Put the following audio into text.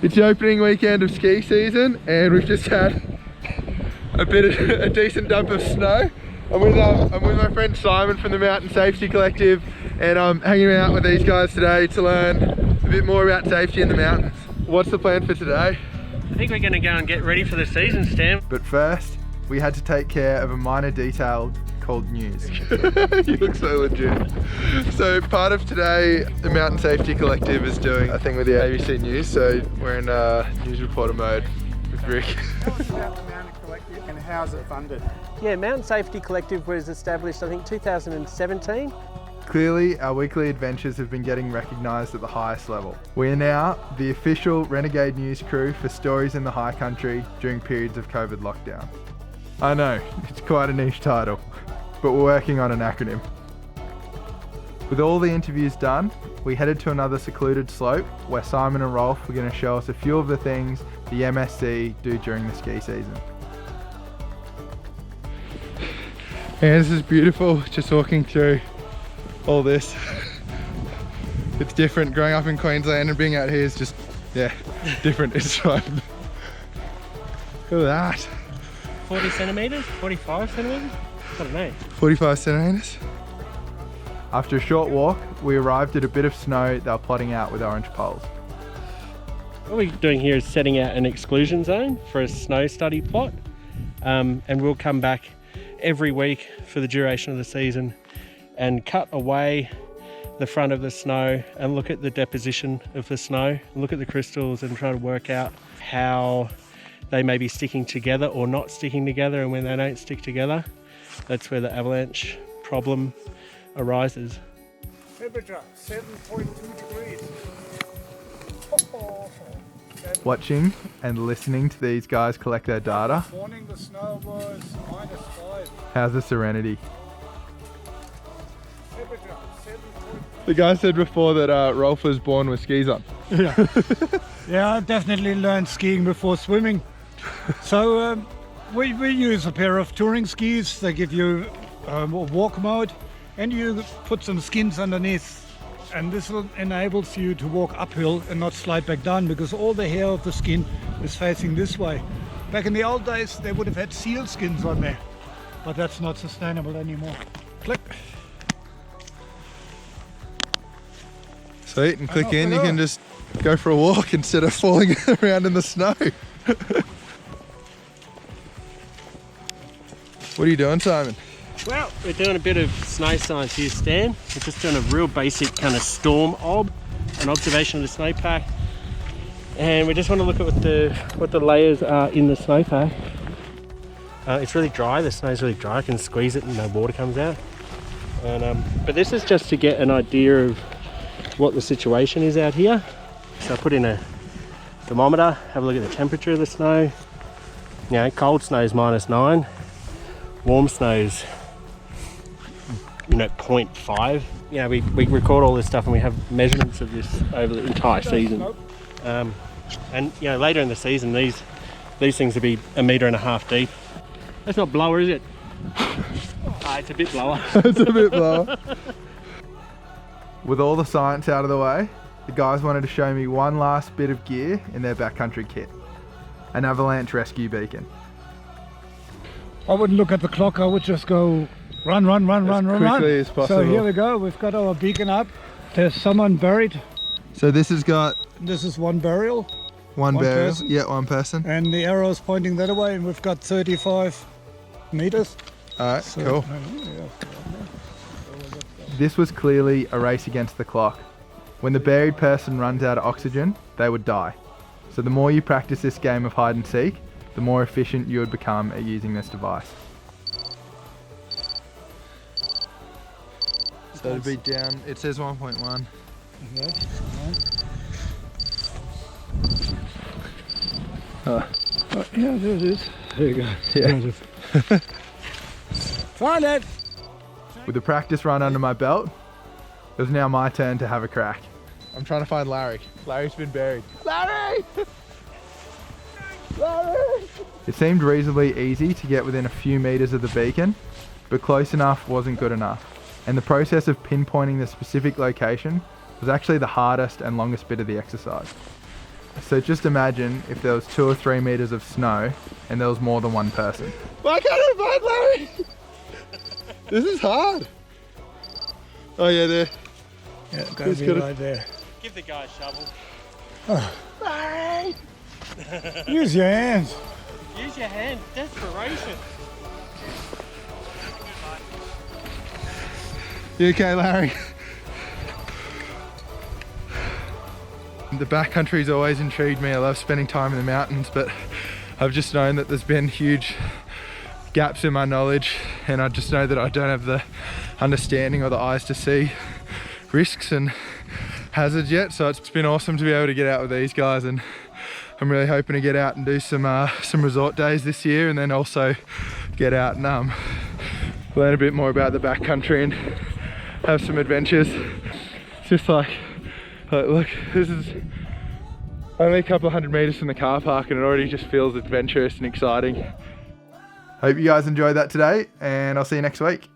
It's the opening weekend of ski season and we've just had a decent dump of snow. I'm with my friend Simon from the Mountain Safety Collective, and I'm hanging out with these guys today to learn a bit more about safety in the mountains. What's the plan for today? I think we're going to go and get ready for the season, Stan. But first, we had to take care of a minor detail called news. You look so legit. So part of today, the Mountain Safety Collective is doing a thing with the ABC News, so we're in news reporter mode with Rick. Tell us about the Mountain Collective and how's it funded? Yeah, Mountain Safety Collective was established, I think, 2017. Clearly, our weekly adventures have been getting recognised at the highest level. We are now the official Renegade News crew for stories in the high country during periods of COVID lockdown. I know, it's quite a niche title, but we're working on an acronym. With all the interviews done, we headed to another secluded slope where Simon and Rolf were going to show us a few of the things the MSC do during the ski season. And this is beautiful, just walking through all this. It's different. Growing up in Queensland and being out here is just, yeah, different. It's fun. Look at that. 40 centimetres? 45 centimetres? I don't know. 45 centimetres. After a short walk, we arrived at a bit of snow they were plotting out with orange poles. What we're doing here is setting out an exclusion zone for a snow study plot, and we'll come back every week for the duration of the season and cut away the front of the snow and look at the deposition of the snow, and look at the crystals and try to work out how they may be sticking together or not sticking together, and when they don't stick together, that's where the avalanche problem arises. Temperature 7.2 degrees. Watching and listening to these guys collect their data. Morning the snow was -5. How's the serenity? Temperature 7.2. The guy said before that Rolf was born with skis on. Yeah, I definitely learned skiing before swimming. So we use a pair of touring skis. They give you a walk mode and you put some skins underneath. And this enables you to walk uphill and not slide back down because all the hair of the skin is facing this way. Back in the old days, they would have had seal skins on there, but that's not sustainable anymore. Click. Sweet, and click in, you can just go for a walk instead of falling around in the snow. What are you doing, Simon? Well, we're doing a bit of snow science here, Stan. We're just doing a real basic kind of storm an observation of the snowpack. And we just want to look at what the layers are in the snowpack. It's really dry, the snow's really dry, I can squeeze it and no water comes out. And, but this is just to get an idea of what the situation is out here. So I put in a thermometer, have a look at the temperature of the snow. You know, cold snow is -9, warm snow's 0.5. Yeah, we record all this stuff and we have measurements of this over the entire season. And you know, later in the season, these things will be 1.5 meters deep. That's not blower, is it? It's a bit blower. It's a bit blower. With all the science out of the way, the guys wanted to show me one last bit of gear in their backcountry kit. An avalanche rescue beacon. I wouldn't look at the clock, I would just go run. As quickly as possible. So here we go, we've got our beacon up. There's someone buried. So this has got This is one burial. one burial. person. Yeah, one person. And the arrow is pointing that way, and we've got 35 meters. Alright, So, cool. yeah. This was clearly a race against the clock. When the buried person runs out of oxygen, they would die. So the more you practice this game of hide and seek, the more efficient you would become at using this device. So it'd be down, it says 1.1. Okay. Oh. Oh, yeah, there it is. There you go. Yeah. Find it! With the practice run under my belt, it was now my turn to have a crack. I'm trying to find Larry. Larry's been buried. Larry! Larry! It seemed reasonably easy to get within a few meters of the beacon, but close enough wasn't good enough. And the process of pinpointing the specific location was actually the hardest and longest bit of the exercise. So just imagine if there was 2 or 3 meters of snow and there was more than one person. Why can't I find Larry? This is hard. Oh yeah, there. Yeah, gotta be right there. Give the guy a shovel. Larry! Use your hands. Use your hand. Desperation. You okay, Larry? The backcountry's always intrigued me. I love spending time in the mountains, but I've just known that there's been huge gaps in my knowledge, and I just know that I don't have the understanding or the eyes to see risks and hazards yet. So it's been awesome to be able to get out with these guys, and I'm really hoping to get out and do some resort days this year, and then also get out and learn a bit more about the backcountry and have some adventures. It's just like look, this is only a couple of 100 meters from the car park and it already just feels adventurous and exciting. Hope you guys enjoyed that today, and I'll see you next week.